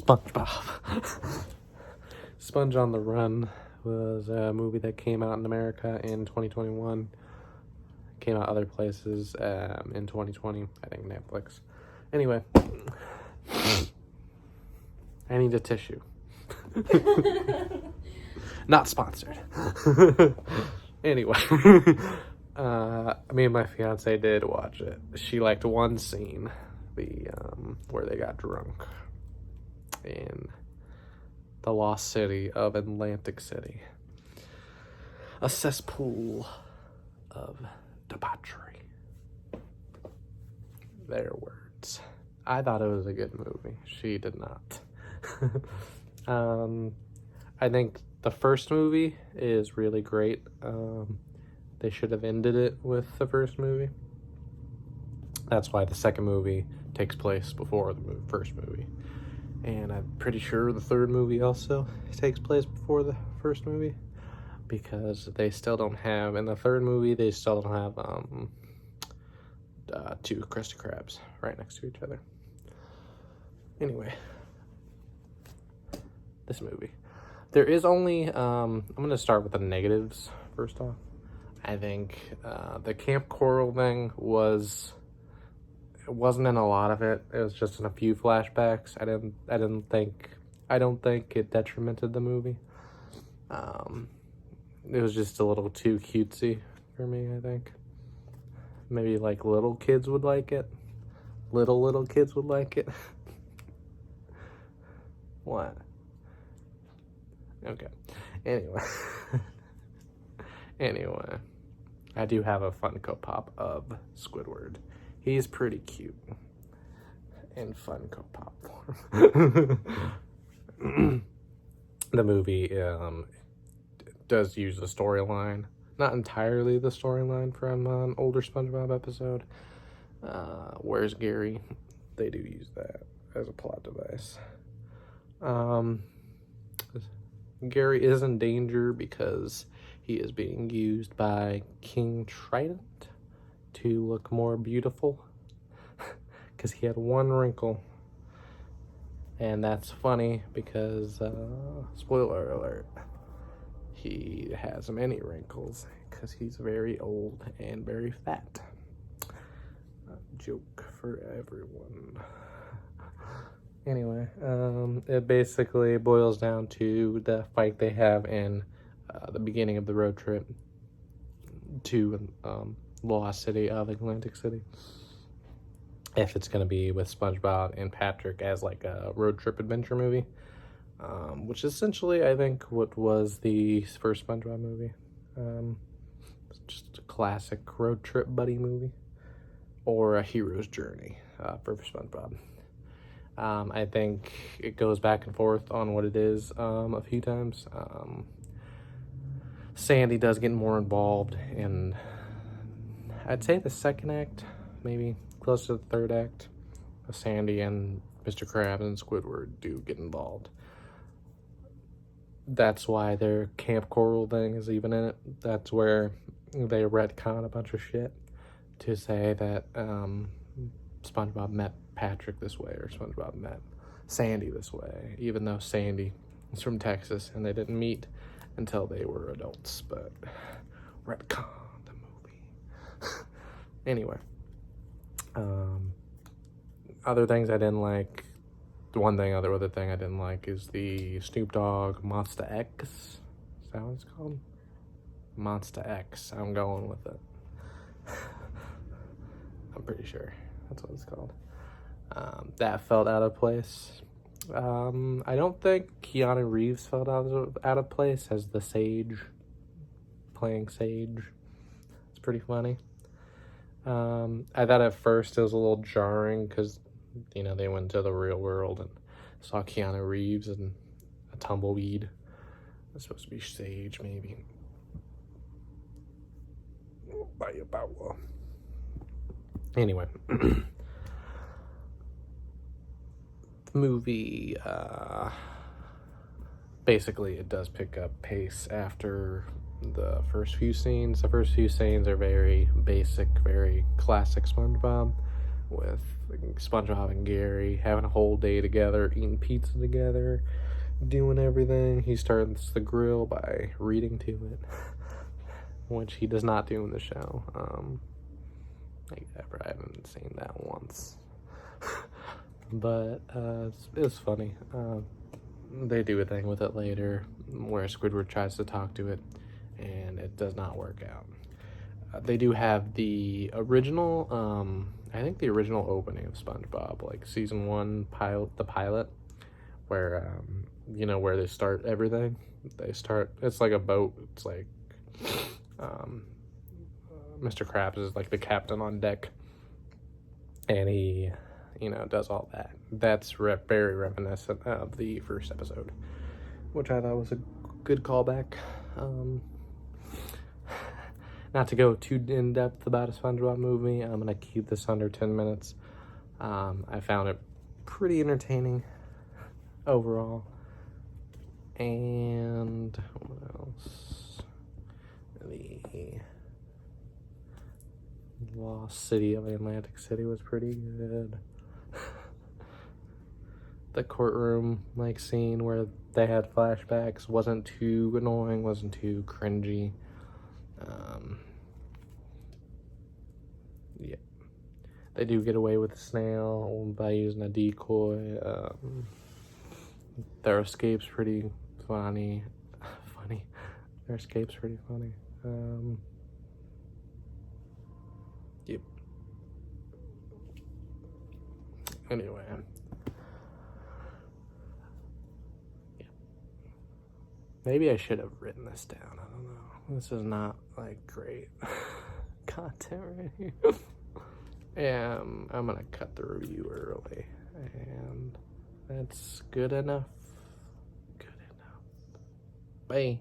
SpongeBob. Sponge on the Run was a movie that came out in America in 2021. Came out other places in 2020, I think Netflix. Anyway, I need a tissue. Not sponsored. Anyway, me and my fiance did watch it. She liked one scene, where they got drunk in the lost city of Atlantic City. A cesspool of debauchery. Their words. I thought it was a good movie. She did not. I think the first movie is really great. They should have ended it with the first movie. That's why the second movie takes place before the first movie. And I'm pretty sure the third movie also takes place before the first movie. Because they still don't have, in the third movie, they still don't have two Krusty Krabs right next to each other. Anyway, this movie. There is only, I'm going to start with the negatives first off. I think the Camp Coral thing it wasn't in a lot of it. It was just in a few flashbacks. I don't think it detrimented the movie. It was just a little too cutesy for me, I think. Maybe like little kids would like it. Little kids would like it. What? Okay. Anyway, I do have a Funko Pop of Squidward. He's pretty cute in Funko Pop form. The movie does use the storyline, not entirely the storyline from an older SpongeBob episode. Where's Gary? They do use that as a plot device. Gary is in danger because he is being used by King Trident to look more beautiful because he had one wrinkle. And that's funny because, spoiler alert, he has many wrinkles because he's very old and very fat. A joke for everyone. Anyway, it basically boils down to the fight they have in the beginning of the road trip to the lost city of Atlantic City. If it's going to be with SpongeBob and Patrick as like a road trip adventure movie. Which essentially, I think, what was the first SpongeBob movie. It's just a classic road trip buddy movie. Or a hero's journey for SpongeBob. I think it goes back and forth on what it is a few times. Sandy does get more involved in, I'd say the second act, maybe close to the third act. Sandy and Mr. Krabs and Squidward do get involved. That's why their Camp Coral thing is even in it. That's where they retcon a bunch of shit to say that SpongeBob met Patrick this way or SpongeBob met Sandy this way, even though Sandy is from Texas and they didn't meet until they were adults. But retcon the movie. Anyway, other things I didn't like. The other thing I didn't like is the Snoop Dogg Monsta X. Is that what it's called? Monsta X. I'm going with it. I'm pretty sure that's what it's called. That felt out of place. I don't think Keanu Reeves felt out of place as the Sage, playing Sage. It's pretty funny. I thought at first it was a little jarring because, they went to the real world and saw Keanu Reeves and a tumbleweed. It's supposed to be Sage, maybe. Anyway. The movie, basically it does pick up pace after the first few scenes. The first few scenes are very basic, very classic SpongeBob. with SpongeBob and Gary having a whole day together, eating pizza together, doing everything. He starts the grill by reading to it, which he does not do in the show. I haven't seen that once. But it's funny. They do a thing with it later where Squidward tries to talk to it and it does not work out. They do have the original, I think the original opening of SpongeBob, like season 1 pilot, the pilot, where you know, where they start everything. It's like a boat. It's like Mr. Krabs is like the captain on deck, and he, you know, does all that. That's very reminiscent of the first episode, which I thought was a good callback. Not to go too in depth about a SpongeBob movie, I'm gonna keep this under 10 minutes. I found it pretty entertaining overall. And what else? The Lost City of Atlantic City was pretty good. The courtroom like scene where they had flashbacks wasn't too annoying, wasn't too cringy. Yeah, they do get away with the snail by using a decoy. Their escape's pretty funny. Their escape's pretty funny. Yep. Anyway. Yeah. Maybe I should have written this down. I don't know. This is not like great content right here. I'm gonna cut the review early, and that's good enough. Good enough. Bye.